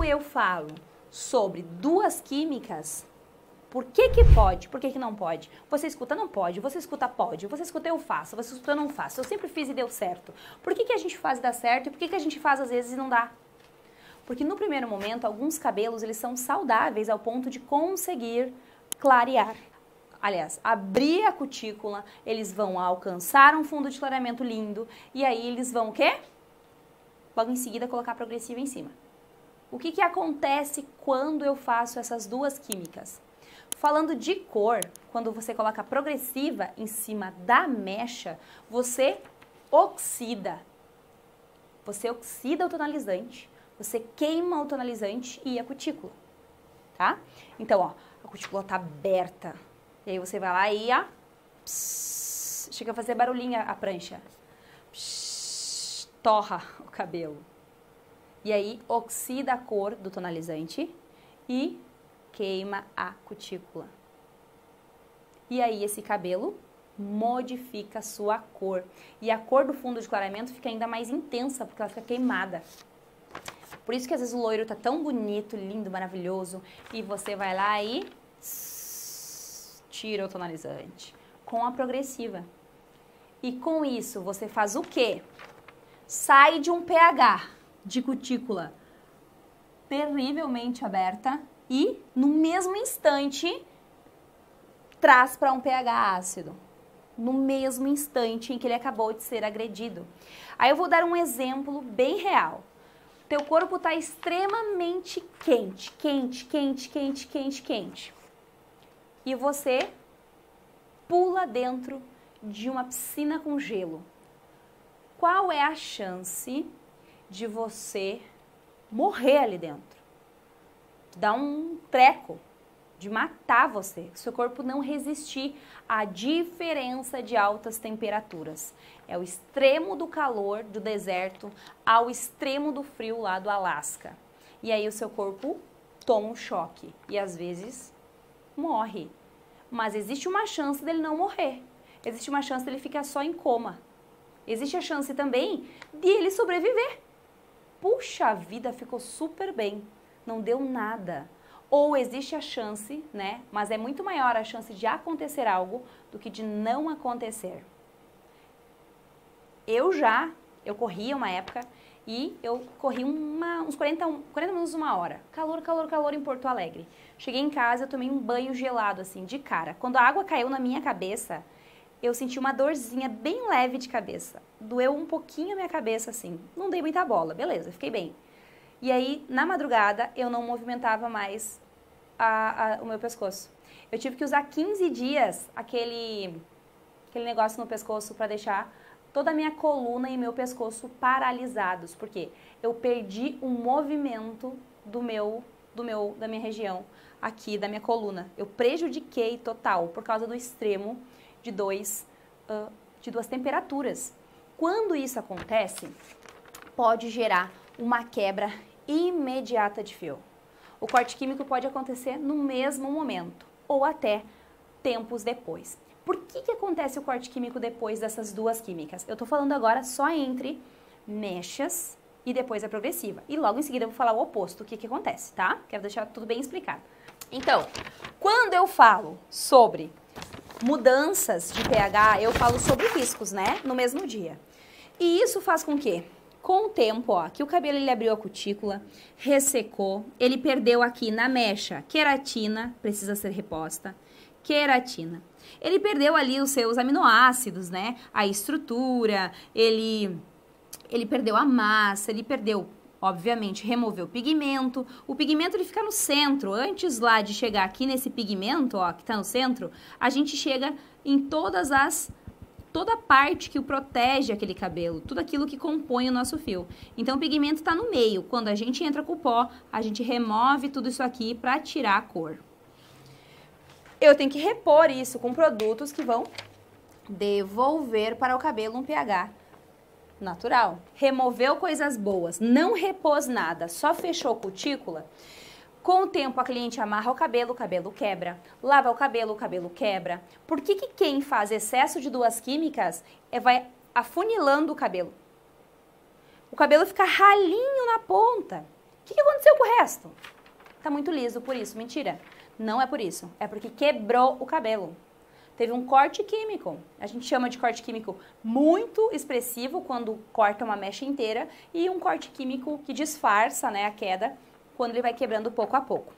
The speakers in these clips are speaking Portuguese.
quando eu falo sobre duas químicas, por que que pode, por que que não pode? Você escuta não pode, você escuta pode, você escuta eu faço, você escuta eu não faço, eu sempre fiz e deu certo. Por que que a gente faz e dá certo e por que que a gente faz às vezes e não dá? Porque no primeiro momento, alguns cabelos eles são saudáveis ao ponto de conseguir clarear. Aliás, abrir a cutícula, eles vão alcançar um fundo de clareamento lindo e aí eles vão o quê? Logo em seguida colocar a progressiva em cima. O que que acontece quando eu faço essas duas químicas? Falando de cor, quando você coloca a progressiva em cima da mecha, você oxida. Você oxida o tonalizante, você queima o tonalizante e a cutícula, tá? Então, ó, a cutícula tá aberta. E aí você vai lá e, ó, pss, chega a fazer barulhinho a prancha. Pss, torra o cabelo. E aí oxida a cor do tonalizante e queima a cutícula. E aí esse cabelo modifica a sua cor. E a cor do fundo de clareamento fica ainda mais intensa, porque ela fica queimada. Por isso que às vezes o loiro tá tão bonito, lindo, maravilhoso, e você vai lá e tira o tonalizante com a progressiva. E com isso você faz o quê? Sai de um pH de cutícula terrivelmente aberta e no mesmo instante traz para um pH ácido. No mesmo instante em que ele acabou de ser agredido. Aí eu vou dar um exemplo bem real. Teu corpo está extremamente quente, quente, quente, quente, quente, quente. E você pula dentro de uma piscina com gelo. Qual é a chance de você morrer ali dentro? Dá um treco, de matar você, seu corpo não resistir à diferença de altas temperaturas. É o extremo do calor do deserto ao extremo do frio lá do Alasca. E aí o seu corpo toma um choque e às vezes morre. Mas existe uma chance dele não morrer. Existe uma chance dele ficar só em coma. Existe a chance também de ele sobreviver. Puxa, a vida ficou super bem, não deu nada. Ou existe a chance, né, mas é muito maior a chance de acontecer algo do que de não acontecer. Eu corria uma época e eu corri uns 40 minutos, uma hora. Calor, calor, calor em Porto Alegre. Cheguei em casa, eu tomei um banho gelado, assim, de cara. Quando a água caiu na minha cabeça, eu senti uma dorzinha bem leve de cabeça. Doeu um pouquinho a minha cabeça, assim. Não dei muita bola, beleza, fiquei bem. E aí, na madrugada, eu não movimentava mais o meu pescoço. Eu tive que usar 15 dias aquele negócio no pescoço para deixar toda a minha coluna e meu pescoço paralisados. Porque eu perdi o movimento da minha região aqui, da minha coluna. Eu prejudiquei total por causa do extremo de duas temperaturas. Quando isso acontece, pode gerar uma quebra imediata de fio. O corte químico pode acontecer no mesmo momento ou até tempos depois. Por que acontece o corte químico depois dessas duas químicas? Eu tô falando agora só entre mechas e depois a progressiva. E logo em seguida eu vou falar o oposto, o que acontece, tá? Quero deixar tudo bem explicado. Então, quando eu falo sobre mudanças de pH, eu falo sobre riscos, né? No mesmo dia. E isso faz com que, com o tempo, ó, que o cabelo ele abriu a cutícula, ressecou, ele perdeu aqui na mecha queratina, precisa ser reposta, queratina. Ele perdeu ali os seus aminoácidos, né? A estrutura, ele perdeu a massa, ele perdeu, obviamente, removeu o pigmento ele fica no centro. Antes lá de chegar aqui nesse pigmento, ó, que tá no centro, a gente chega em toda a parte que o protege aquele cabelo, tudo aquilo que compõe o nosso fio. Então o pigmento está no meio. Quando a gente entra com o pó, a gente remove tudo isso aqui para tirar a cor. Eu tenho que repor isso com produtos que vão devolver para o cabelo um pH natural. Removeu coisas boas, não repôs nada, só fechou cutícula. Com o tempo, a cliente amarra o cabelo quebra. Lava o cabelo quebra. Por que quem faz excesso de duas químicas vai afunilando o cabelo? O cabelo fica ralinho na ponta. que aconteceu com o resto? Tá muito liso por isso. Mentira. Não é por isso. É porque quebrou o cabelo. Teve um corte químico. A gente chama de corte químico muito expressivo quando corta uma mecha inteira e um corte químico que disfarça, né, a queda quando ele vai quebrando pouco a pouco.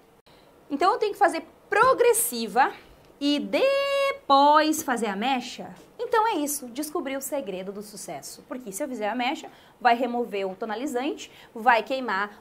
Então eu tenho que fazer progressiva e depois fazer a mecha. Então é isso, descobri o segredo do sucesso. Porque se eu fizer a mecha, vai remover o tonalizante, vai queimar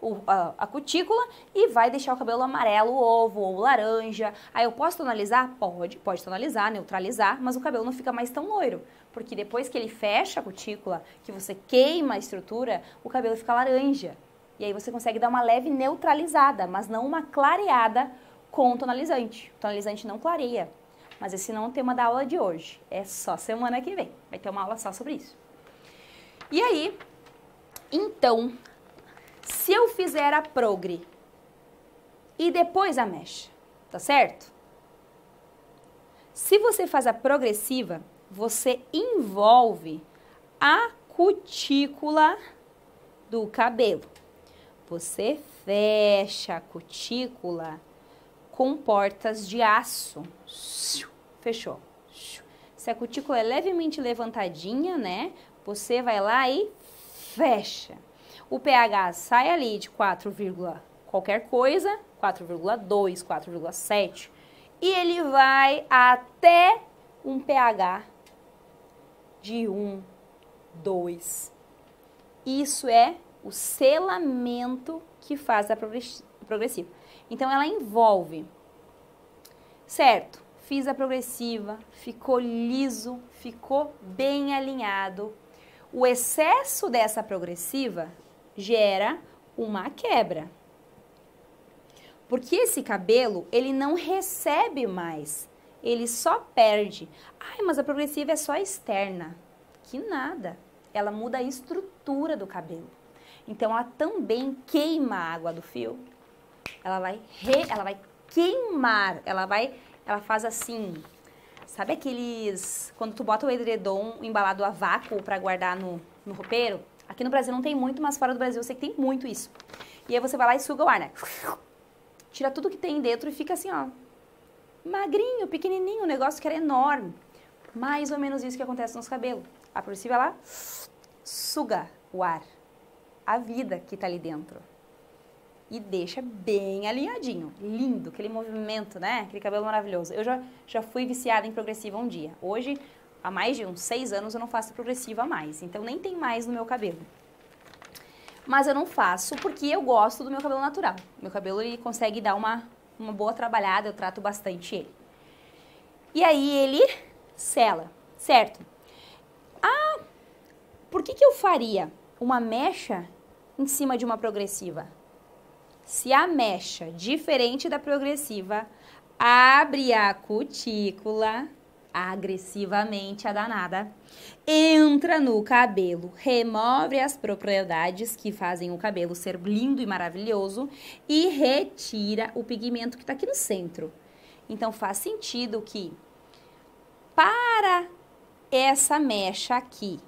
a cutícula e vai deixar o cabelo amarelo, ovo ou laranja. Aí eu posso tonalizar? Pode tonalizar, neutralizar, mas o cabelo não fica mais tão loiro. Porque depois que ele fecha a cutícula, que você queima a estrutura, o cabelo fica laranja. E aí você consegue dar uma leve neutralizada, mas não uma clareada com tonalizante. O tonalizante não clareia. Mas esse não é o tema da aula de hoje. É só semana que vem. Vai ter uma aula só sobre isso. E aí, então, se eu fizer a progre e depois a mecha, tá certo? Se você faz a progressiva, você envolve a cutícula do cabelo. Você fecha a cutícula com portas de aço. Fechou. Se a cutícula é levemente levantadinha, né? Você vai lá e fecha. O pH sai ali de 4, qualquer coisa, 4,2, 4,7. E ele vai até um pH de 1, 2. Isso é o selamento que faz a progressiva. Então, ela envolve, certo? Fiz a progressiva, ficou liso, ficou bem alinhado. O excesso dessa progressiva gera uma quebra. Porque esse cabelo, ele não recebe mais, ele só perde. Ai, mas a progressiva é só externa. Que nada, ela muda a estrutura do cabelo. Então, ela também queima a água do fio. Ela vai queimar, ela faz assim, sabe aqueles, quando tu bota o edredom embalado a vácuo para guardar no roupeiro? Aqui no Brasil não tem muito, mas fora do Brasil eu sei que tem muito isso. E aí você vai lá e suga o ar, né? Tira tudo que tem dentro e fica assim, ó, magrinho, pequenininho, um negócio que era enorme. Mais ou menos isso que acontece nos cabelos. A progressiva, ela suga o ar, a vida que tá ali dentro. E deixa bem alinhadinho, lindo, aquele movimento, né? Aquele cabelo maravilhoso. Eu já fui viciada em progressiva um dia. Hoje, há mais de uns 6 anos, eu não faço progressiva mais. Então, nem tem mais no meu cabelo. Mas eu não faço porque eu gosto do meu cabelo natural. Meu cabelo, ele consegue dar uma boa trabalhada, eu trato bastante ele. E aí, ele sela, certo? Ah, por que eu faria uma mecha em cima de uma progressiva? Se a mecha, diferente da progressiva, abre a cutícula, agressivamente a danada, entra no cabelo, remove as propriedades que fazem o cabelo ser lindo e maravilhoso e retira o pigmento que está aqui no centro. Então, faz sentido que, para essa mecha aqui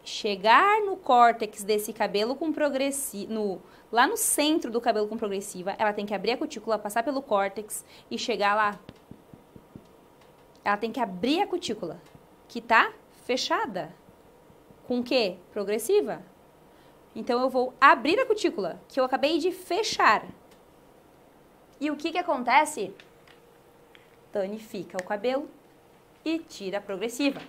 chegar no córtex desse cabelo com progressiva, lá no centro do cabelo com progressiva, ela tem que abrir a cutícula, passar pelo córtex e chegar lá. Ela tem que abrir a cutícula, que tá fechada. Com o quê? Progressiva. Então, eu vou abrir a cutícula, que eu acabei de fechar. E o que acontece? Danifica o cabelo e tira a progressiva.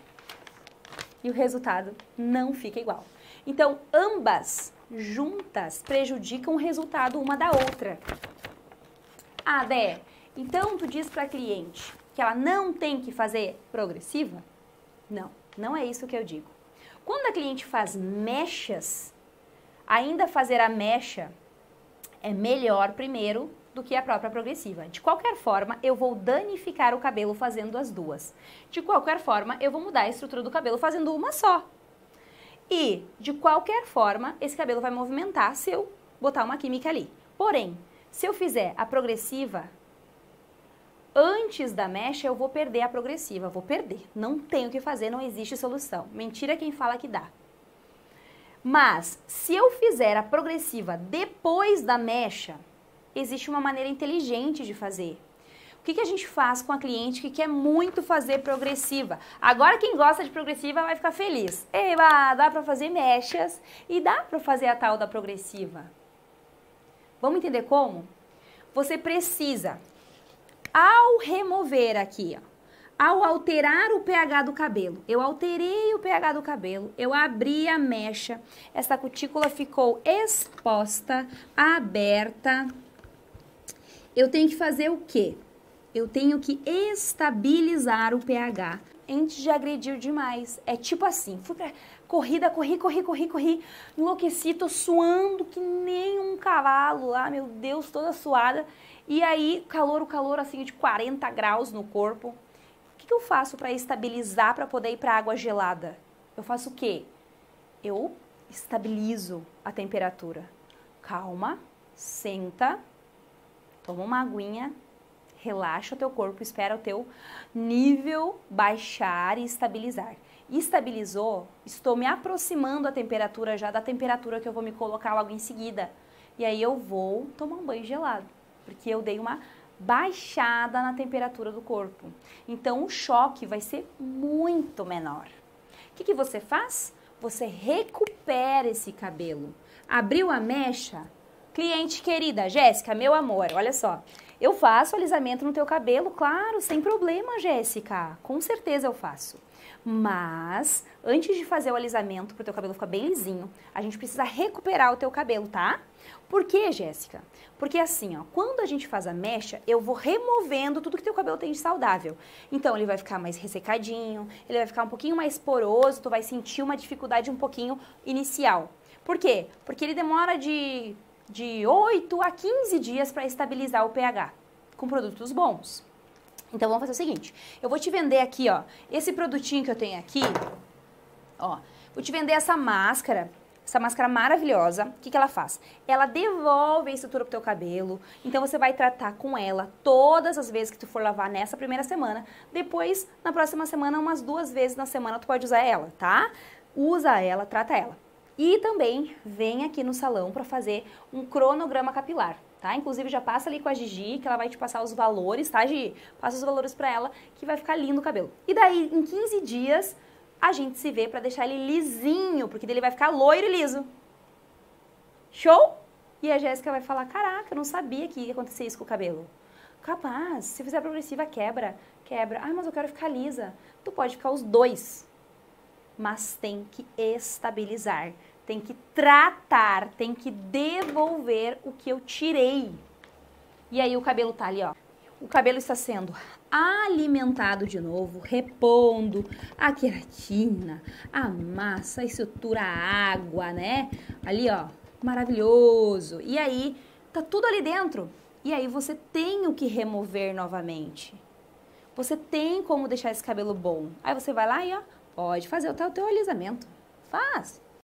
E o resultado não fica igual. Então, ambas juntas prejudicam o resultado uma da outra. Ah, Dé, então tu diz para a cliente que ela não tem que fazer progressiva? Não, não é isso que eu digo. Quando a cliente faz mechas, ainda fazer a mecha é melhor primeiro do que a própria progressiva. De qualquer forma, eu vou danificar o cabelo fazendo as duas. De qualquer forma, eu vou mudar a estrutura do cabelo fazendo uma só. E, de qualquer forma, esse cabelo vai movimentar se eu botar uma química ali. Porém, se eu fizer a progressiva antes da mecha, eu vou perder a progressiva. Vou perder. Não tenho o que fazer, não existe solução. Mentira quem fala que dá. Mas, se eu fizer a progressiva depois da mecha, existe uma maneira inteligente de fazer. O que a gente faz com a cliente que quer muito fazer progressiva? Agora quem gosta de progressiva vai ficar feliz. Eba, dá pra fazer mechas e dá pra fazer a tal da progressiva. Vamos entender como? Você precisa, ao remover aqui, ó, ao alterar o pH do cabelo, eu alterei o pH do cabelo, eu abri a mecha, essa cutícula ficou exposta, aberta. Eu tenho que fazer o quê? Eu tenho que estabilizar o pH antes de agredir demais. É tipo assim, fui pra corrida, corri, enlouqueci, tô suando que nem um cavalo lá, meu Deus, toda suada. E aí, o calor assim de 40 graus no corpo. O que eu faço para estabilizar, para poder ir para água gelada? Eu faço o quê? Eu estabilizo a temperatura. Calma, senta, toma uma aguinha, relaxa o teu corpo, espera o teu nível baixar e estabilizar. Estabilizou, estou me aproximando a temperatura já da temperatura que eu vou me colocar logo em seguida. E aí eu vou tomar um banho gelado, porque eu dei uma baixada na temperatura do corpo. Então o choque vai ser muito menor. O que você faz? Você recupera esse cabelo. Abriu a mecha? Cliente querida, Jéssica, meu amor, olha só. Eu faço alisamento no teu cabelo, claro, sem problema, Jéssica. Com certeza eu faço. Mas, antes de fazer o alisamento para o teu cabelo ficar bem lisinho, a gente precisa recuperar o teu cabelo, tá? Por quê, Jéssica? Porque assim, ó, quando a gente faz a mecha, eu vou removendo tudo que teu cabelo tem de saudável. Então, ele vai ficar mais ressecadinho, ele vai ficar um pouquinho mais poroso, tu vai sentir uma dificuldade um pouquinho inicial. Por quê? Porque ele demora de 8 a 15 dias para estabilizar o pH, com produtos bons. Então, vamos fazer o seguinte, eu vou te vender aqui, ó, esse produtinho que eu tenho aqui, ó, vou te vender essa máscara maravilhosa. O que ela faz? Ela devolve a estrutura pro teu cabelo, então você vai tratar com ela todas as vezes que tu for lavar nessa primeira semana, depois, na próxima semana, umas 2 vezes na semana tu pode usar ela, tá? Usa ela, trata ela. E também vem aqui no salão para fazer um cronograma capilar, tá? Inclusive já passa ali com a Gigi, que ela vai te passar os valores, tá, Gigi? Passa os valores para ela, que vai ficar lindo o cabelo. E daí, em 15 dias, a gente se vê para deixar ele lisinho, porque dele vai ficar loiro e liso. Show? E a Jéssica vai falar, caraca, eu não sabia que ia acontecer isso com o cabelo. Capaz, se fizer progressiva, quebra. Ah, mas eu quero ficar lisa. Tu pode ficar os dois. Mas tem que estabilizar, tem que tratar, tem que devolver o que eu tirei. E aí o cabelo tá ali, ó. O cabelo está sendo alimentado de novo, repondo a queratina, a massa, a estrutura, a água, né? Ali, ó, maravilhoso. E aí, tá tudo ali dentro. E aí você tem o que remover novamente. Você tem como deixar esse cabelo bom. Aí você vai lá e, ó, pode fazer o teu alisamento. Faz.